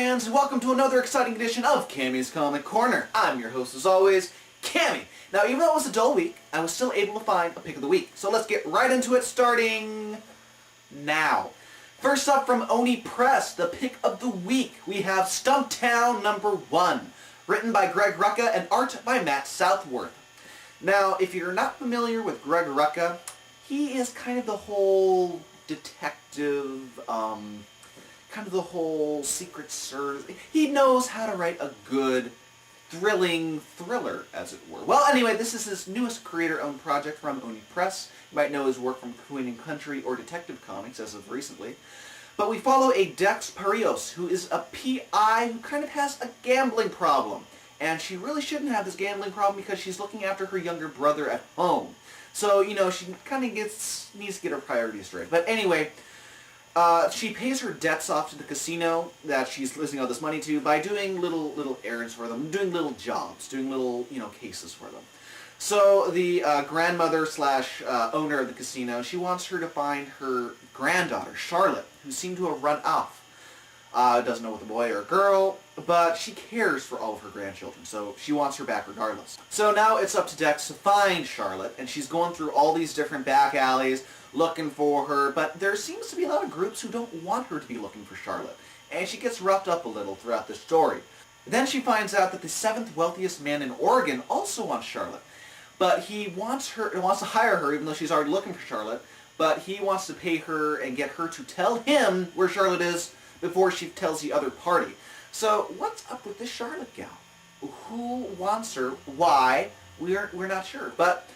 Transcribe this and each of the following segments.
fans, and welcome to another exciting edition of Cammy's Comic Corner. I'm your host, as always, Cammy. Now, even though it was a dull week, I was still able to find a pick of the week. So let's get right into it, starting now. First up from Oni Press, the pick of the week, we have Stumptown #1, written by Greg Rucka and art by Matt Southworth. Now, if you're not familiar with Greg Rucka, he is kind of the whole detective, kind of the whole secret service. He knows how to write a good, thrilling thriller, as it were. Well, anyway, this is his newest creator-owned project from Oni Press. You might know his work from Queen & Country or Detective Comics as of recently. But we follow a Dex Parios, who is a PI who kind of has a gambling problem. And she really shouldn't have this gambling problem because she's looking after her younger brother at home. So, you know, she kind of needs to get her priorities straight. But anyway, she pays her debts off to the casino that she's losing all this money to by doing little errands for them, doing little jobs, doing little, cases for them. So the grandmother slash owner of the casino, she wants her to find her granddaughter, Charlotte, who seemed to have run off. Doesn't know with a boy or a girl, but she cares for all of her grandchildren, so she wants her back regardless. So now it's up to Dex to find Charlotte, and she's going through all these different back alleys looking for her, but there seems to be a lot of groups who don't want her to be looking for Charlotte, and she gets roughed up a little throughout the story. Then she finds out that the 7th wealthiest man in Oregon also wants Charlotte, but he wants to hire her even though she's already looking for Charlotte, but he wants to pay her and get her to tell him where Charlotte is before she tells the other party. So what's up with this Charlotte gal? Who wants her? Why? We're not sure. But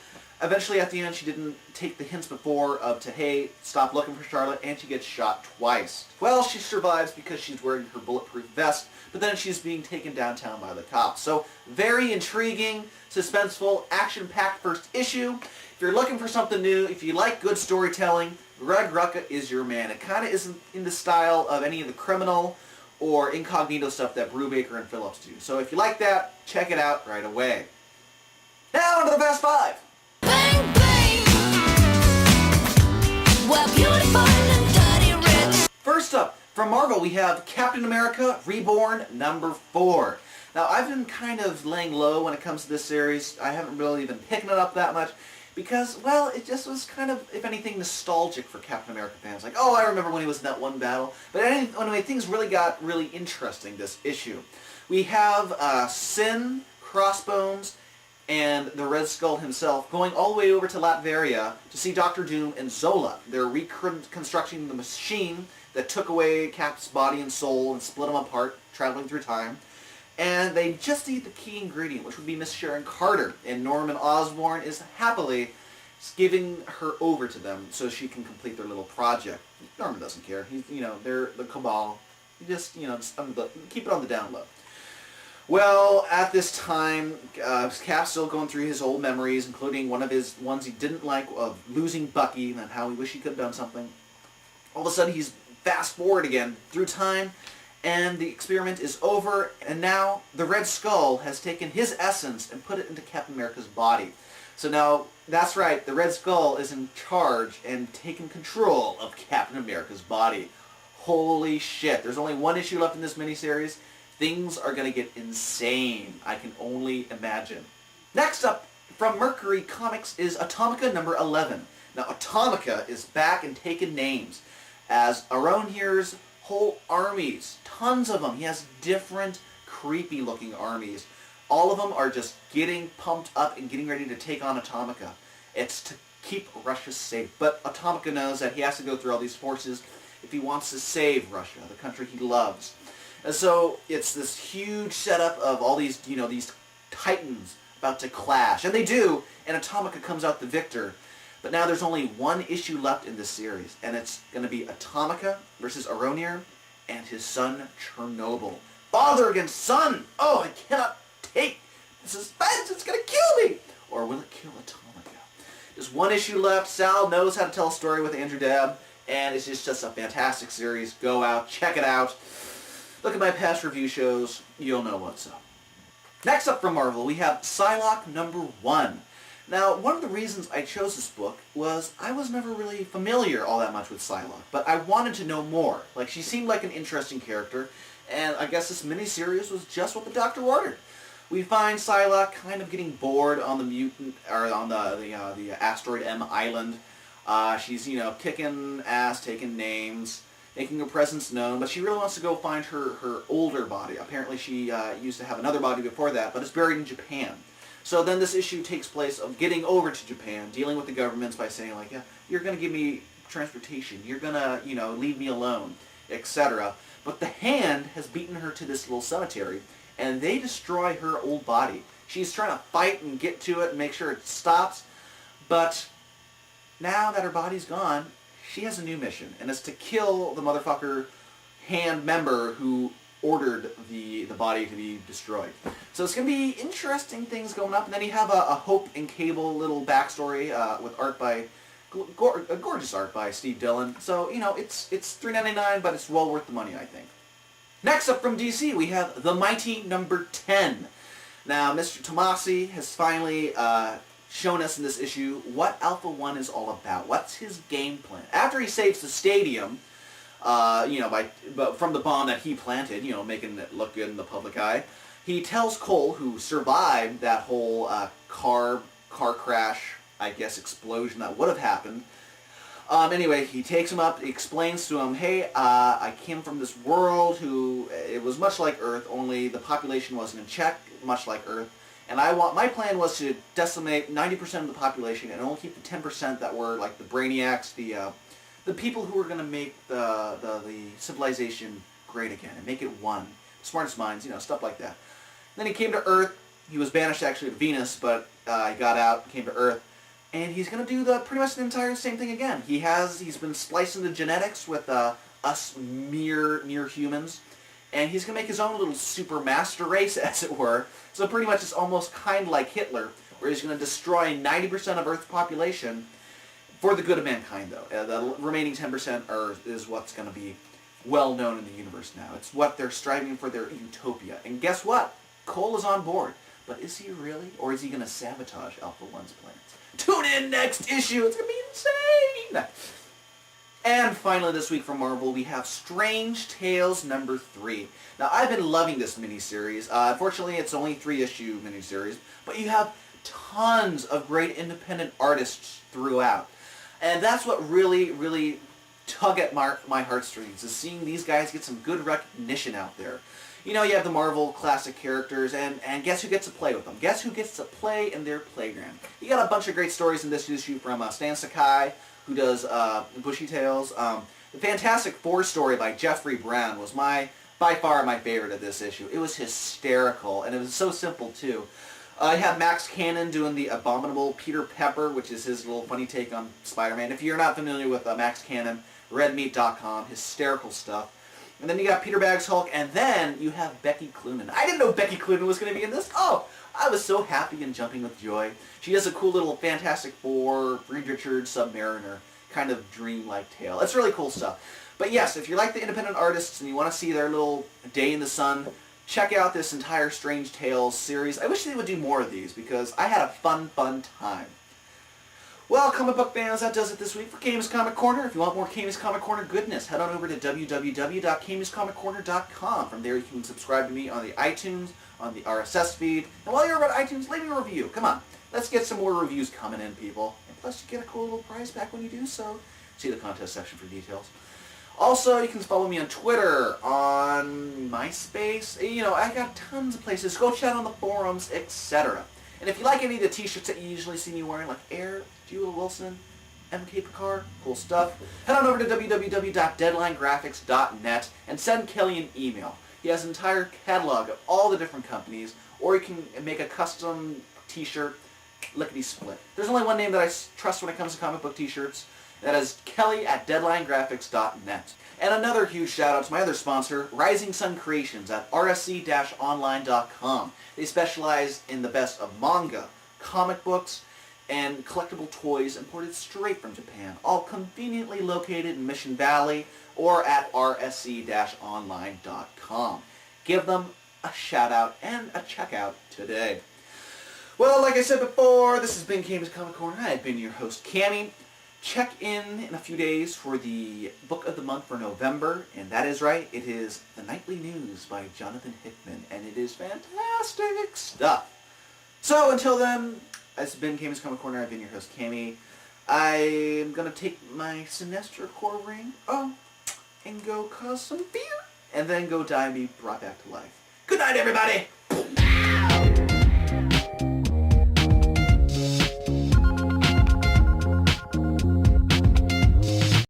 eventually at the end she didn't take the hints before to, hey, stop looking for Charlotte, and she gets shot twice. Well, she survives because she's wearing her bulletproof vest, but then she's being taken downtown by the cops. So very intriguing, suspenseful, action-packed first issue. If you're looking for something new, if you like good storytelling, Greg Rucka is your man. It kind of isn't in the style of any of the criminal or incognito stuff that Brubaker and Phillips do. So if you like that, check it out right away. Now onto the Fast Five. Bang, bang. We're beautiful and dirty rich. First up, from Marvel, we have Captain America Reborn #4. Now, I've been kind of laying low when it comes to this series. I haven't really been picking it up that much because, well, it just was kind of, if anything, nostalgic for Captain America fans. Like, oh, I remember when he was in that one battle. But anyway, things really got really interesting this issue. We have Sin, Crossbones, and the Red Skull himself going all the way over to Latveria to see Dr. Doom and Zola. They're reconstructing the machine that took away Cap's body and soul and split them apart, traveling through time. And they just need the key ingredient, which would be Miss Sharon Carter. And Norman Osborn is happily giving her over to them so she can complete their little project. Norman doesn't care. He's, they're the cabal. Just, keep it on the down low. Well, at this time, Cap's still going through his old memories, including one of his ones he didn't like of losing Bucky and how he wished he could have done something. All of a sudden, he's fast forward again through time, and the experiment is over, and now the Red Skull has taken his essence and put it into Captain America's body. So now, that's right, the Red Skull is in charge and taking control of Captain America's body. Holy shit, there's only one issue left in this miniseries. Things are going to get insane. I can only imagine. Next up, from Mercury Comics, is Atomika #11. Now, Atomika is back and taking names as Aronhir's whole armies. Tons of them. He has different creepy-looking armies. All of them are just getting pumped up and getting ready to take on Atomika. It's to keep Russia safe. But Atomika knows that he has to go through all these forces if he wants to save Russia, the country he loves. And so it's this huge setup of all these, these titans about to clash. And they do, and Atomika comes out the victor. But now there's only one issue left in this series, and it's going to be Atomika versus Aronhir and his son Chernobyl. Father against son! Oh, I cannot take the suspense! It's going to kill me! Or will it kill Atomika? There's one issue left. Sal knows how to tell a story with Andrew Dabb, and it's just a fantastic series. Go out, check it out. Look at my past review shows. You'll know what's up. Next up from Marvel, we have Psylocke #1. Now, one of the reasons I chose this book was I was never really familiar all that much with Psylocke, but I wanted to know more. Like, she seemed like an interesting character, And I guess this miniseries was just what the Doctor ordered. We find Psylocke kind of getting bored on the mutant, or on the asteroid M island. She's, kicking ass, taking names, making her presence known, but she really wants to go find her older body. Apparently she used to have another body before that, but it's buried in Japan. So then this issue takes place of getting over to Japan, dealing with the governments by saying, like, yeah, you're going to give me transportation, you're going to, leave me alone, etc. But the Hand has beaten her to this little cemetery, and they destroy her old body. She's trying to fight and get to it and make sure it stops, but now that her body's gone, she has a new mission, and it's to kill the motherfucker Hand member who ordered the body to be destroyed. So it's going to be interesting things going up, and then you have a Hope and Cable little backstory with art by, gorgeous art by Steve Dillon. So, it's $3.99, but it's well worth the money, I think. Next up from DC, we have The Mighty Number 10. Now, Mr. Tomasi has finally shown us in this issue what Alpha 1 is all about. What's his game plan? After he saves the stadium, from the bomb that he planted, making it look good in the public eye, he tells Cole, who survived that whole car crash, I guess, explosion that would have happened. Anyway, he takes him up, explains to him, hey, I came from this world it was much like Earth, only the population wasn't in check, much like Earth. And my plan was to decimate 90% of the population and only keep the 10% that were like the brainiacs, the people who were going to make the civilization great again and make it one. Smartest minds, stuff like that. Then he came to Earth. He was banished actually to Venus, but he got out, came to Earth. And he's going to do pretty much the entire same thing again. He's been splicing the genetics with us mere humans. And he's going to make his own little super master race, as it were. So pretty much it's almost kind of like Hitler, where he's going to destroy 90% of Earth's population for the good of mankind, though. The remaining 10% is what's going to be well known in the universe now. It's what they're striving for, their utopia. And guess what? Cole is on board. But is he really? Or is he going to sabotage Alpha 1's plans? Tune in next issue. It's going to be insane. And finally this week from Marvel, we have Strange Tales number 3. Now, I've been loving this miniseries. Unfortunately, it's only 3-issue miniseries, but you have tons of great independent artists throughout. And that's what really, really tug at my heartstrings, is seeing these guys get some good recognition out there. You have the Marvel classic characters, and guess who gets to play with them? Guess who gets to play in their playground? You got a bunch of great stories in this issue from Stan Sakai, who does Bushy Tales. The Fantastic Four story by Jeffrey Brown was by far my favorite of this issue. It was hysterical, and it was so simple, too. I have Max Cannon doing the abominable Peter Pepper, which is his little funny take on Spider-Man. If you're not familiar with Max Cannon, redmeat.com, hysterical stuff. And then you got Peter Baggs Hulk, and then you have Becky Cloonan. I didn't know Becky Cloonan was going to be in this. Oh, I was so happy and jumping with joy. She has a cool little Fantastic Four, Reed Richards, Submariner kind of dream-like tale. It's really cool stuff. But yes, if you like the independent artists and you want to see their little day in the sun, check out this entire Strange Tales series. I wish they would do more of these because I had a fun time. Well, comic book fans, that does it this week for Camy's Comic Corner. If you want more Camy's Comic Corner goodness, head on over to www.camyscomiccorner.com. From there, you can subscribe to me on the iTunes, on the RSS feed. And while you're over at iTunes, leave me a review. Come on, let's get some more reviews coming in, people. And plus, you get a cool little prize back when you do so. See the contest section for details. Also, you can follow me on Twitter, on MySpace. I got tons of places. Go chat on the forums, etc. And if you like any of the t-shirts that you usually see me wearing, like Air, Jewel Wilson, MK Picard, cool stuff, head on over to www.deadlinegraphics.net and send Kelly an email. He has an entire catalog of all the different companies, or you can make a custom t-shirt, lickety-split. There's only one name that I trust when it comes to comic book t-shirts. That is Kelly at deadlinegraphics.net. And another huge shout out to my other sponsor, Rising Sun Creations at rsc-online.com. They specialize in the best of manga, comic books, and collectible toys imported straight from Japan, all conveniently located in Mission Valley or at rsc-online.com. Give them a shout out and a checkout today. Well, like I said before, this has been Camy's Comic Corner. I have been your host, Cammy. check in a few days for the book of the month for November, and that is right, it is The Nightly News by Jonathan Hickman, and it is fantastic stuff. So until then, this has been Cammy's Comic Corner. I've been your host, Cammy. I'm going to take my Sinestro core ring, and go cause some fear, and then go die and be brought back to life. Good night, everybody!